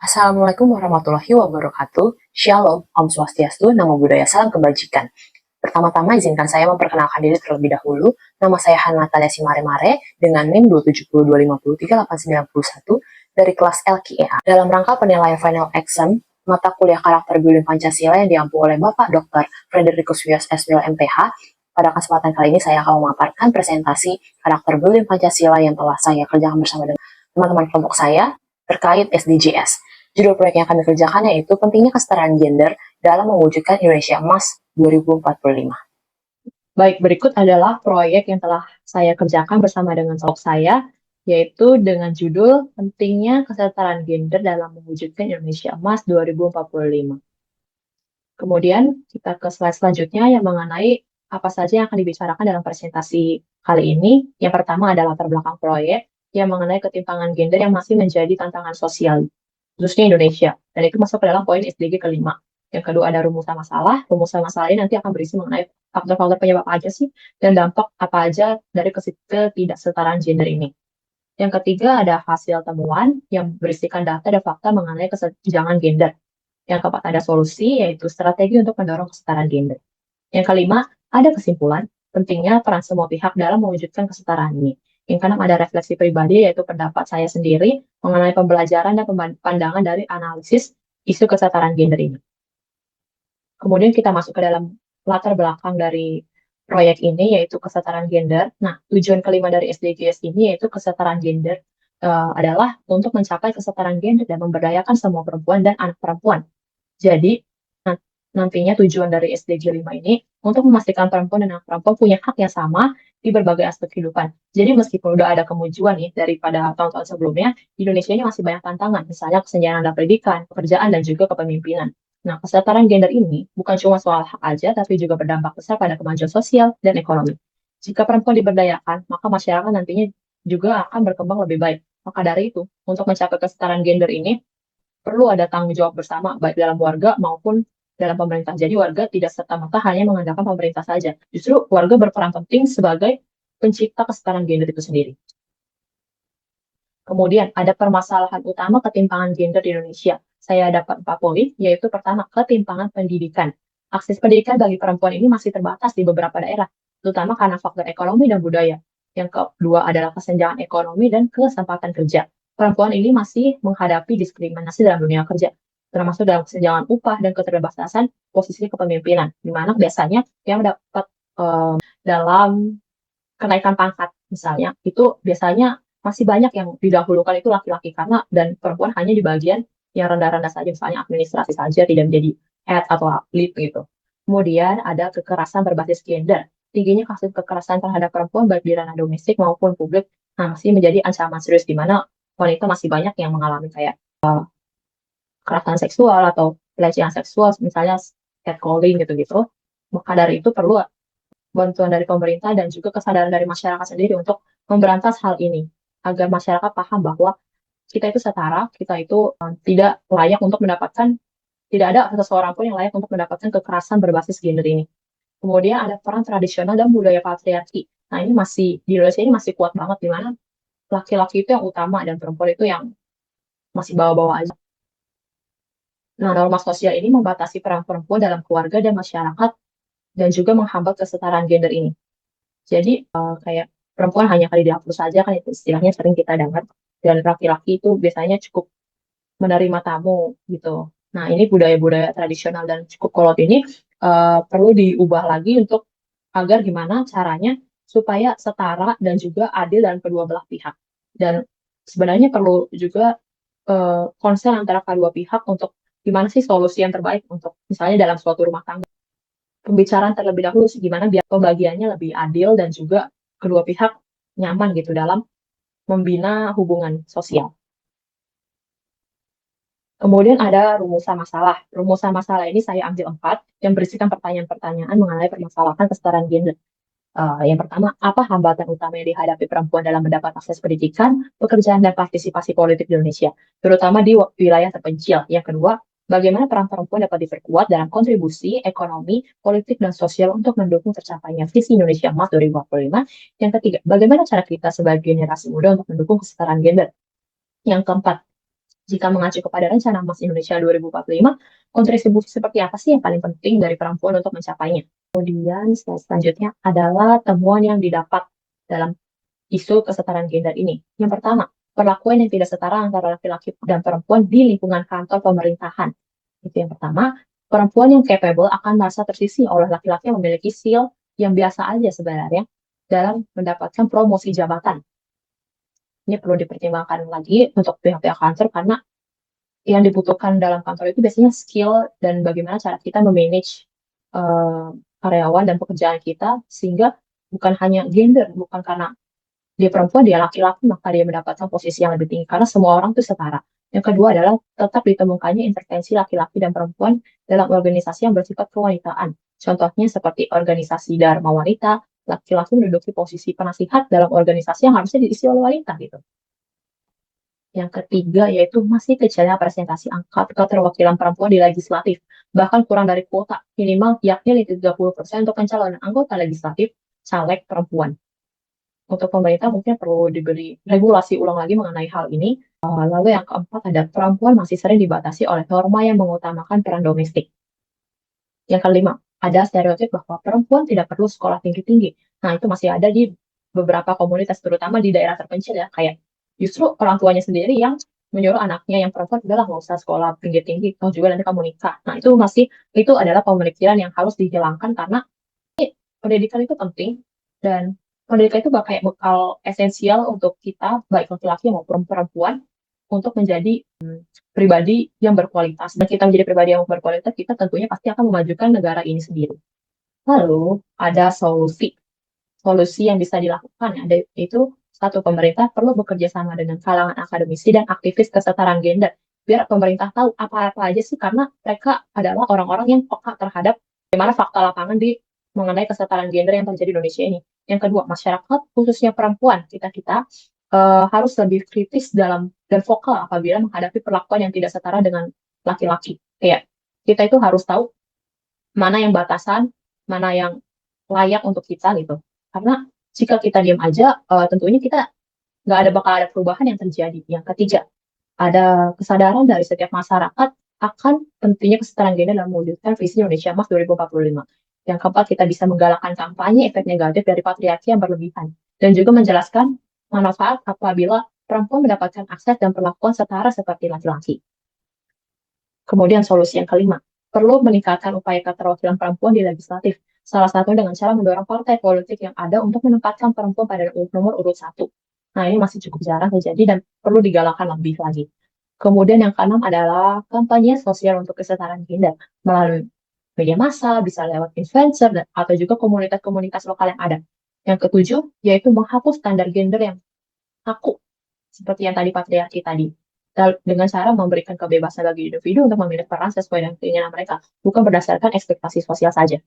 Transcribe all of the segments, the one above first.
Assalamualaikum warahmatullahi wabarakatuh. Shalom, Om Swastiastu, Namo Buddhaya, Salam Kebajikan. Pertama-tama izinkan saya memperkenalkan diri terlebih dahulu. Nama saya Hana Natalia Mare dengan NIM 270253891 dari kelas LKEA. Dalam rangka penilaian final exam mata kuliah karakter Building Pancasila yang diampu oleh Bapak Dr. Frederikus Wios SPL MPH, pada kesempatan kali ini saya akan memaparkan presentasi karakter Building Pancasila yang telah saya kerjakan bersama dengan teman-teman kelompok saya terkait SDGs. Judul proyek yang kami kerjakan yaitu pentingnya kesetaraan gender dalam mewujudkan Indonesia Emas 2045. Baik, berikut adalah proyek yang telah saya kerjakan bersama dengan kelompok saya, yaitu dengan judul pentingnya kesetaraan gender dalam mewujudkan Indonesia Emas 2045. Kemudian kita ke slide selanjutnya yang mengenai apa saja yang akan dibicarakan dalam presentasi kali ini. Yang pertama adalah latar belakang proyek yang mengenai ketimpangan gender yang masih menjadi tantangan sosial, khususnya Indonesia. Dan itu masuk ke dalam poin SDG kelima. Yang kedua ada rumusan masalah. Rumusan masalah ini nanti akan berisi mengenai faktor-faktor penyebab aja sih, dan dampak apa aja dari ketidaksetaraan gender ini. Yang ketiga ada hasil temuan yang berisikan data dan fakta mengenai kesenjangan gender. Yang keempat ada solusi, yaitu strategi untuk mendorong kesetaraan gender. Yang kelima, ada kesimpulan pentingnya peran semua pihak dalam mewujudkan kesetaraan ini. Yang keenam ada refleksi pribadi, yaitu pendapat saya sendiri mengenai pembelajaran dan pandangan dari analisis isu kesetaraan gender ini. Kemudian kita masuk ke dalam latar belakang dari proyek ini, yaitu kesetaraan gender. Nah, tujuan kelima dari SDGs ini yaitu kesetaraan gender adalah untuk mencapai kesetaraan gender dan memberdayakan semua perempuan dan anak perempuan. Jadi, nantinya tujuan dari SDG 5 ini untuk memastikan perempuan dan anak perempuan punya hak yang sama di berbagai aspek kehidupan. Jadi meskipun udah ada kemajuan nih daripada tahun-tahun sebelumnya, di Indonesia ini masih banyak tantangan, misalnya kesenjangan dalam pendidikan, pekerjaan, dan juga kepemimpinan. Nah, kesetaraan gender ini bukan cuma soal hak aja, tapi juga berdampak besar pada kemajuan sosial dan ekonomi. Jika perempuan diberdayakan, maka masyarakat nantinya juga akan berkembang lebih baik. Maka dari itu, untuk mencapai kesetaraan gender ini, perlu ada tanggung jawab bersama, baik dalam warga maupun dalam pemerintah. Jadi warga tidak serta-merta hanya mengandalkan pemerintah saja. Justru warga berperan penting sebagai pencipta kesetaraan gender itu sendiri. Kemudian ada permasalahan utama ketimpangan gender di Indonesia. Saya dapat 4 poin, yaitu pertama, ketimpangan pendidikan. Akses pendidikan bagi perempuan ini masih terbatas di beberapa daerah, terutama karena faktor ekonomi dan budaya. Yang kedua adalah kesenjangan ekonomi dan kesempatan kerja. Perempuan ini masih menghadapi diskriminasi dalam dunia kerja, termasuk dalam kesenjangan upah dan keterbatasan posisi kepemimpinan, di mana biasanya yang dapat dalam kenaikan pangkat misalnya, itu biasanya masih banyak yang didahulukan itu laki-laki, karena dan perempuan hanya di bagian yang rendah-rendah saja, misalnya administrasi saja, tidak menjadi head atau lead gitu. Kemudian ada kekerasan berbasis gender. Tingginya kasus kekerasan terhadap perempuan baik di ranah domestik maupun publik masih menjadi ancaman serius, di mana wanita masih banyak yang mengalami kayak kekerasan seksual atau pelecehan seksual, misalnya catcalling gitu-gitu. Maka dari itu perlu bantuan dari pemerintah dan juga kesadaran dari masyarakat sendiri untuk memberantas hal ini, agar masyarakat paham bahwa kita itu setara, kita itu tidak layak untuk mendapatkan, tidak ada seseorang pun yang layak untuk mendapatkan kekerasan berbasis gender ini. Kemudian ada peran tradisional dan budaya patriarki. Nah, ini masih di Indonesia ini masih kuat banget, di mana laki-laki itu yang utama dan perempuan itu yang masih bawa-bawa aja. Nah, norma sosial ini membatasi peran perempuan dalam keluarga dan masyarakat dan juga menghambat kesetaraan gender ini. Jadi kayak perempuan hanya kali dihapus saja, kan itu istilahnya sering kita dengar, dan laki-laki itu biasanya cukup menerima tamu gitu. Nah, ini budaya-budaya tradisional dan cukup kolot ini perlu diubah lagi untuk agar gimana caranya supaya setara dan juga adil dalam kedua belah pihak. Dan sebenarnya perlu juga konsen antara kedua pihak untuk gimana sih solusi yang terbaik untuk misalnya dalam suatu rumah tangga. Pembicaraan terlebih dahulu sih gimana biar pembagiannya lebih adil dan juga kedua pihak nyaman gitu dalam membina hubungan sosial. Kemudian ada rumusan masalah. Rumusan masalah ini saya ambil 4 yang berisikan pertanyaan-pertanyaan mengenai permasalahan kesetaraan gender. Yang pertama, apa hambatan utama yang dihadapi perempuan dalam mendapat akses pendidikan, pekerjaan, dan partisipasi politik di Indonesia, terutama di wilayah terpencil. Yang kedua, bagaimana peran perempuan dapat diperkuat dalam kontribusi ekonomi, politik, dan sosial untuk mendukung tercapainya visi Indonesia Emas 2045. Yang ketiga, bagaimana cara kita sebagai generasi muda untuk mendukung kesetaraan gender. Yang keempat, Jika mengacu kepada rencana Emas Indonesia 2045, kontribusi seperti apa sih yang paling penting dari perempuan untuk mencapainya? Kemudian slide selanjutnya adalah temuan yang didapat dalam isu kesetaraan gender ini. Yang pertama, perlakuan yang tidak setara antara laki-laki dan perempuan di lingkungan kantor pemerintahan. Itu yang pertama. Perempuan yang capable akan merasa tersisih oleh laki-laki yang memiliki skill yang biasa aja sebenarnya dalam mendapatkan promosi jabatan. Ini perlu dipertimbangkan lagi untuk pihak-pihak kantor karena yang dibutuhkan dalam kantor itu biasanya skill dan bagaimana cara kita memanage karyawan dan pekerjaan kita sehingga bukan hanya gender, bukan karena dia perempuan, dia laki-laki, maka dia mendapatkan posisi yang lebih tinggi karena semua orang itu setara. Yang kedua adalah tetap ditemukannya intervensi laki-laki dan perempuan dalam organisasi yang bersifat kewanitaan. Contohnya seperti organisasi Dharma Wanita, laki-laki menduduki posisi penasihat dalam organisasi yang harusnya diisi oleh wanita gitu. Yang ketiga yaitu masih kecilnya presentasi angka keterwakilan perempuan di legislatif, bahkan kurang dari kuota minimal yakni 30% untuk pencalonan anggota legislatif caleg perempuan. Untuk pemerintah mungkin perlu diberi regulasi ulang lagi mengenai hal ini. Lalu yang keempat ada perempuan masih sering dibatasi oleh norma yang mengutamakan peran domestik. Yang kelima, ada stereotip bahwa perempuan tidak perlu sekolah tinggi-tinggi. Nah, itu masih ada di beberapa komunitas, terutama di daerah terpencil ya, kayak justru orang tuanya sendiri yang menyuruh anaknya yang perempuan udahlah nggak usah sekolah tinggi-tinggi, toh juga nanti kamu nikah. Nah, itu adalah pemikiran yang harus dihilangkan karena pendidikan itu penting dan pendidikan itu kayak bekal esensial untuk kita, baik laki-laki maupun perempuan, untuk menjadi pribadi yang berkualitas. Dan kita menjadi pribadi yang berkualitas, kita tentunya pasti akan memajukan negara ini sendiri. Lalu, ada solusi. Solusi yang bisa dilakukan, yaitu satu, pemerintah perlu bekerja sama dengan kalangan akademisi dan aktivis kesetaraan gender. Biar pemerintah tahu apa-apa aja sih, karena mereka adalah orang-orang yang peka terhadap bagaimana fakta lapangan mengenai kesetaraan gender yang terjadi di Indonesia ini. Yang kedua, masyarakat, khususnya perempuan, kita harus lebih kritis dan vokal apabila menghadapi perlakuan yang tidak setara dengan laki-laki. Kayak kita itu harus tahu mana yang batasan, mana yang layak untuk kita gitu. Karena jika kita diam aja, tentunya kita bakal ada perubahan yang terjadi. Yang ketiga, ada kesadaran dari setiap masyarakat akan pentingnya kesetaraan gender dalam mewujudkan visi Indonesia Emas 2045. Yang keempat, kita bisa menggalakkan kampanye efek negatif dari patriarki yang berlebihan. Dan juga menjelaskan manfaat apabila perempuan mendapatkan akses dan perlakuan setara seperti laki-laki. Kemudian solusi yang kelima, perlu meningkatkan upaya keterwakilan perempuan di legislatif. Salah satu dengan cara mendorong partai politik yang ada untuk menempatkan perempuan pada nomor urut 1. Nah, ini masih cukup jarang terjadi dan perlu digalakkan lebih lagi. Kemudian yang keenam adalah kampanye sosial untuk kesetaraan gender melalui media massa, bisa lewat influencer, atau juga komunitas-komunitas lokal yang ada. Yang ketujuh, yaitu menghapus standar gender yang kaku, seperti yang tadi patriarki tadi, dengan cara memberikan kebebasan bagi individu untuk memilih peran sesuai dengan keinginan mereka, bukan berdasarkan ekspektasi sosial saja.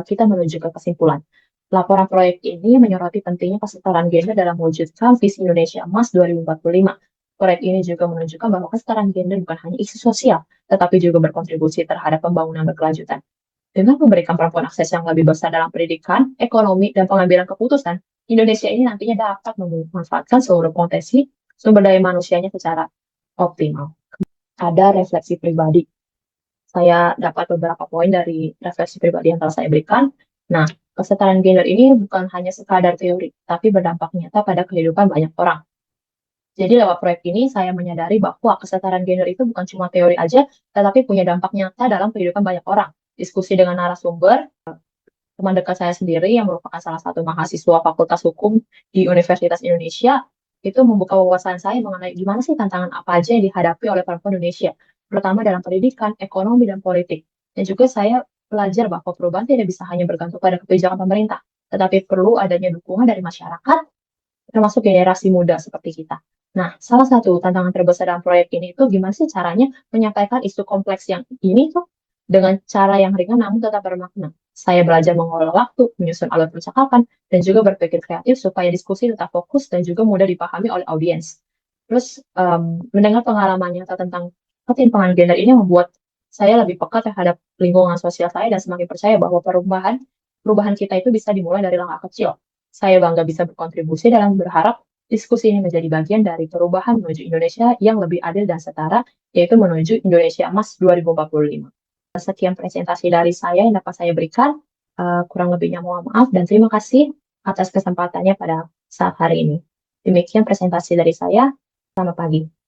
Kita menuju ke kesimpulan. Laporan proyek ini menyoroti pentingnya kesetaraan gender dalam mewujudkan visi Indonesia Emas 2045. Proyek ini juga menunjukkan bahwa kesetaraan gender bukan hanya isu sosial, tetapi juga berkontribusi terhadap pembangunan berkelanjutan. Dengan memberikan perempuan akses yang lebih besar dalam pendidikan, ekonomi, dan pengambilan keputusan, Indonesia ini nantinya dapat memanfaatkan seluruh potensi sumber daya manusianya secara optimal. Ada refleksi pribadi. Saya dapat beberapa poin dari refleksi pribadi yang telah saya berikan. Nah, kesetaraan gender ini bukan hanya sekadar teori, tapi berdampak nyata pada kehidupan banyak orang. Jadi lewat proyek ini saya menyadari bahwa kesetaraan gender itu bukan cuma teori aja, tetapi punya dampak nyata dalam kehidupan banyak orang. Diskusi dengan narasumber, teman dekat saya sendiri yang merupakan salah satu mahasiswa Fakultas Hukum di Universitas Indonesia, itu membuka wawasan saya mengenai gimana sih tantangan apa aja yang dihadapi oleh perempuan Indonesia, terutama dalam pendidikan, ekonomi, dan politik. Dan juga saya belajar bahwa perubahan tidak bisa hanya bergantung pada kebijakan pemerintah, tetapi perlu adanya dukungan dari masyarakat, termasuk generasi muda seperti kita. Nah, salah satu tantangan terbesar dalam proyek ini itu gimana sih caranya menyampaikan isu kompleks yang ini tuh dengan cara yang ringan namun tetap bermakna. Saya belajar mengelola waktu, menyusun alur percakapan, dan juga berpikir kreatif supaya diskusi tetap fokus dan juga mudah dipahami oleh audiens. Terus, mendengar pengalaman nyata tentang ketimpangan gender ini membuat saya lebih peka terhadap lingkungan sosial saya dan semakin percaya bahwa perubahan kita itu bisa dimulai dari langkah kecil. Saya bangga bisa berkontribusi dalam berharap diskusi ini menjadi bagian dari perubahan menuju Indonesia yang lebih adil dan setara, yaitu menuju Indonesia Emas 2045. Sekian presentasi dari saya yang dapat saya berikan. Kurang lebihnya mohon maaf dan terima kasih atas kesempatannya pada saat hari ini. Demikian presentasi dari saya. Selamat pagi.